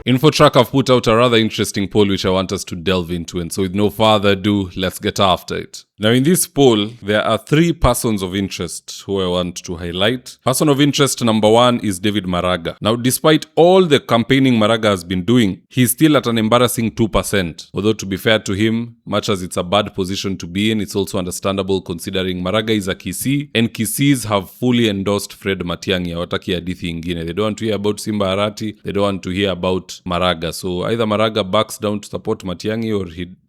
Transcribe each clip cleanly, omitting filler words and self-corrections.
Infotrak have put out a rather interesting poll which I want us to delve into, and so with no further ado, let's get after it. Now in this poll, there are 3 persons of interest who I want to highlight. Person of interest number 1 is David Maraga. Now despite all the campaigning Maraga has been doing, he's still at an embarrassing 2%. Although to be fair to him, much as it's a bad position to be in, it's also understandable considering Maraga is a Kisii, and Kisiis have fully endorsed Fred Matiang'i. Hawataki hadithi ingine. They don't want to hear about Simba Arati, they don't want to hear about Maraga. So either Maraga backs down to support Matiang'i or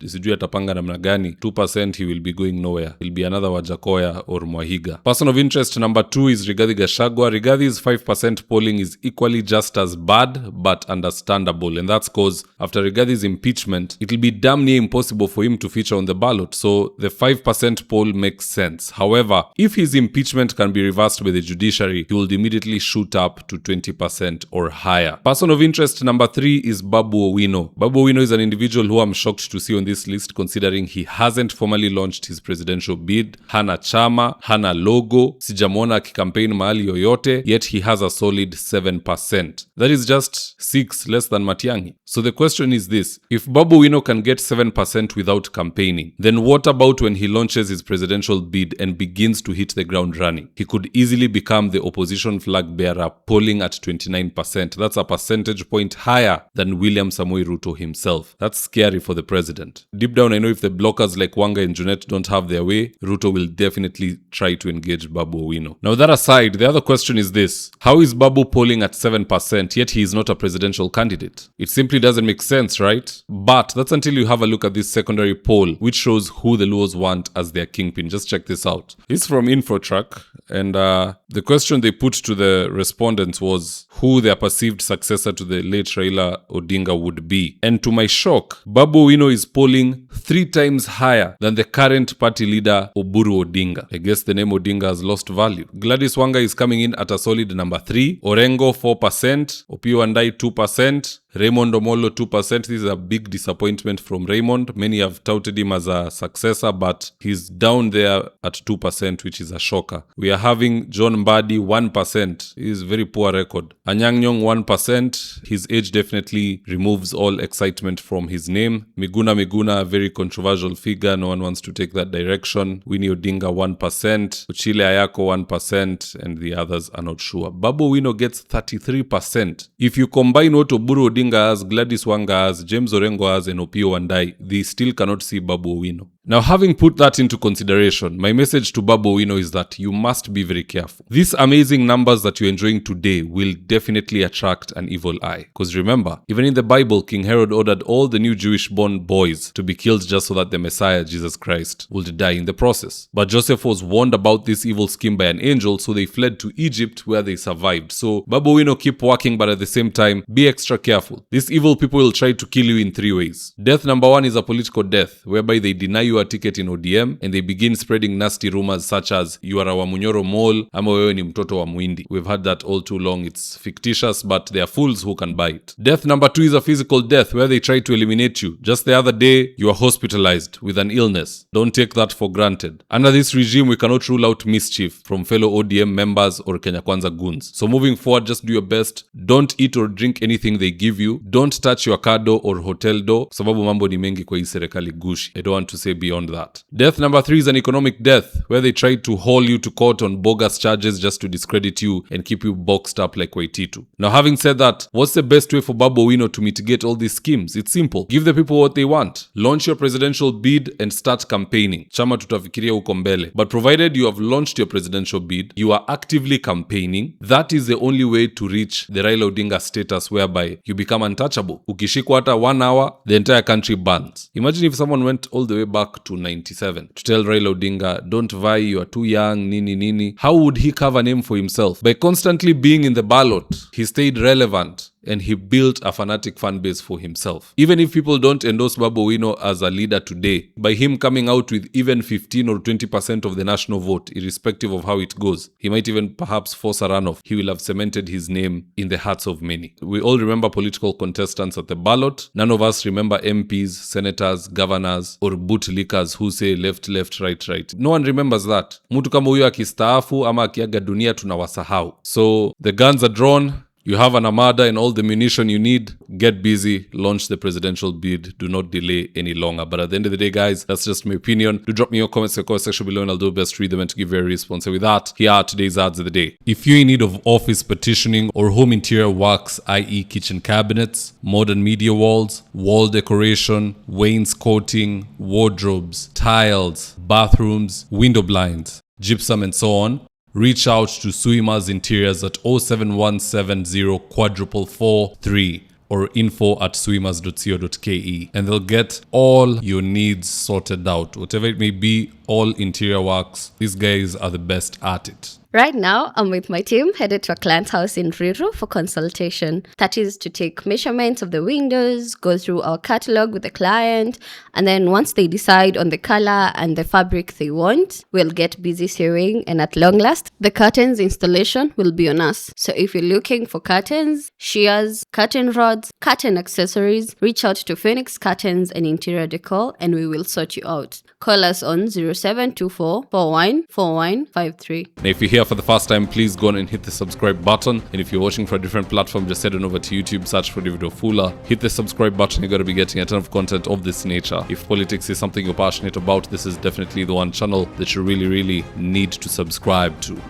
sijui atapanga namna gani. 2% he will be going nowhere. He'll be another Wajakoya or Mwahiga. Person of interest number 2 is Rigathi Gachagua. Rigathi's 5% polling is equally just as bad but understandable, and that's because after Rigathi's impeachment, it'll be damn near impossible for him to feature on the ballot, so the 5% poll makes sense. However, if his impeachment can be reversed by the judiciary, he will immediately shoot up to 20% or higher. Person of interest number 3 is Babu Owino. Babu Owino is an individual who I'm shocked to see on this list considering he hasn't formally launched his presidential bid, hana chama, hana logo, sijamona akikampaign mahali yoyote, yet he has a solid 7%. That is just 6 less than Matiang'i. So the question is this: if Babu Owino can get 7% without campaigning, then what about when he launches his presidential bid and begins to hit the ground running? He could easily become the opposition flag bearer, polling at 29%. That's a percentage point higher than William Samoei Ruto himself. That's scary for the president. Deep down, I know if the blockers like Wanga and Junet don't have their way, Ruto will definitely try to engage Babu Owino. Now that aside, the other question is this: how is Babu polling at 7% yet he is not a presidential candidate? It simply doesn't make sense, right? But that's until you have a look at this secondary poll, which shows who the Luos want as their kingpin. Just check this out. This is from Infotrak, and the question they put to the respondents was who their perceived successor to the late Raila Odinga would be. And to my shock, Babu Owino is polling 3 times higher than the current party leader Oburu Odinga. I guess the name Odinga has lost value. Gladys Wanga is coming in at a solid number 3, Orengo 4%, Opiyo Wandayi 2%, Raymond Omolo 2%. This is a big disappointment from Raymond. Many have touted him as a successor, but he's down there at 2%, which is a shocker. We are having John Mbadi 1%. He is very poor record. Anyang' Nyong'o 1%. His age definitely removes all excitement from his name. Miguna, a very controversial figure. No one wants to take that direction. Winnie Odinga 1%. Uchile Ayako 1%, and the others are not sure. Babu Owino gets 33%. If you combine what Oburu Odinga has, Gladys Wanga has, James Orengo has, and Opiyo Wandayi, they still cannot see Babu Owino. Now, having put that into consideration, my message to Babu Owino is that you must be very careful. These amazing numbers that you're enjoying today will definitely attract an evil eye. Because remember, even in the Bible, King Herod ordered all the new Jewish-born boys to be killed just so that the Messiah, Jesus Christ, would die in the process. But Joseph was warned about this evil scheme by an angel, so they fled to Egypt where they survived. So, Babu Owino, keep working, but at the same time, be extra careful. These evil people will try to kill you in 3 ways. Death number 1 is a political death, whereby they deny you a ticket in ODM and they begin spreading nasty rumors such as you are a Wamunyoro mole ama wewe ni mtoto wa Muindi. We've had that all too long. It's fictitious, but they are fools who can buy it. Death number 2 is a physical death where they try to eliminate you. Just the other day, you are hospitalized with an illness. Don't take that for granted. Under this regime, we cannot rule out mischief from fellow ODM members or Kenya Kwanza goons. So moving forward, just do your best. Don't eat or drink anything they give you. Don't touch your car door or hotel door, sababu mambo ni mengi kwa hii serikali gushi. I don't want to say beyond that. Death number 3 is an economic death, where they try to haul you to court on bogus charges just to discredit you and keep you boxed up like Waititu. Now, having said that, what's the best way for Babu Owino to mitigate all these schemes? It's simple. Give the people what they want. Launch your presidential bid and start campaigning. Chama tutafikiria huko mbele. But provided you have launched your presidential bid, you are actively campaigning, that is the only way to reach the Raila Odinga status whereby you become untouchable. Ukishikwa hata 1 hour, the entire country burns. Imagine if someone went all the way back to 97 to tell Raila Odinga, don't vie, you are too young, nini. How would he carve a name for himself? By constantly being in the ballot, he stayed relevant and he built a fanatic fan base for himself. Even if people don't endorse Babu Owino as a leader today, by him coming out with even 15 or 20% of the national vote, irrespective of how it goes, he might even perhaps force a runoff. He will have cemented his name in the hearts of many. We all remember political contestants at the ballot. None of us remember MPs, senators, governors, or bootlickers who say left, right. No one remembers that. Mtu kama huyo akistaafu ama akiaga dunia tunawasahau. So the guns are drawn. You have an armada and all the munition you need. Get busy, launch the presidential bid. Do not delay any longer. But at the end of the day, guys, that's just my opinion. Do drop me your comments in the comment section below and I'll do my best to read them and to give you a response. And with that, here are today's ads of the day. If you're in need of office partitioning or home interior works, i.e. kitchen cabinets, modern media walls, wall decoration, wainscoting, wardrobes, tiles, bathrooms, window blinds, gypsum and so on, reach out to Suima's Interiors at 07170 443 or info@suimas.co.ke and they'll get all your needs sorted out. Whatever it may be, all interior works. These guys are the best at it. Right now, I'm with my team headed to a client's house in Riro for consultation. That is to take measurements of the windows, go through our catalog with the client, and then once they decide on the color and the fabric they want, we'll get busy sewing, and at long last, the curtains installation will be on us. So if you're looking for curtains, shears, curtain rods, curtain accessories, reach out to Phoenix Curtains and Interior Decor and we will sort you out. Call us on 0724 414153. Now, if you're here for the first time, please go on and hit the subscribe button. And if you're watching for a different platform, just head on over to YouTube, search for David Wafula. Hit the subscribe button. You're going to be getting a ton of content of this nature. If politics is something you're passionate about, this is definitely the one channel that you really need to subscribe to.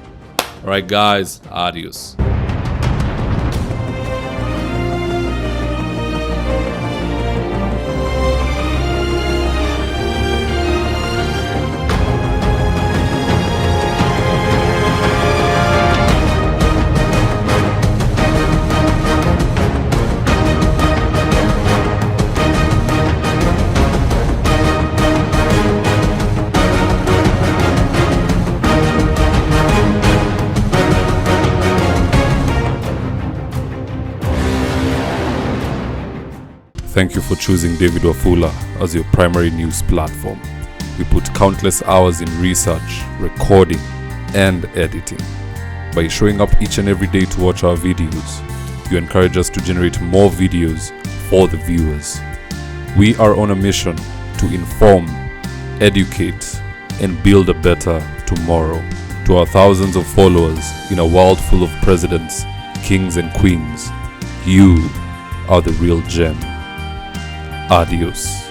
Alright guys, adios. Thank you for choosing David Wafula as your primary news platform. We put countless hours in research, recording, and editing. By showing up each and every day to watch our videos, you encourage us to generate more videos for the viewers. We are on a mission to inform, educate, and build a better tomorrow. To our thousands of followers in a world full of presidents, kings, and queens, you are the real gem. Adios.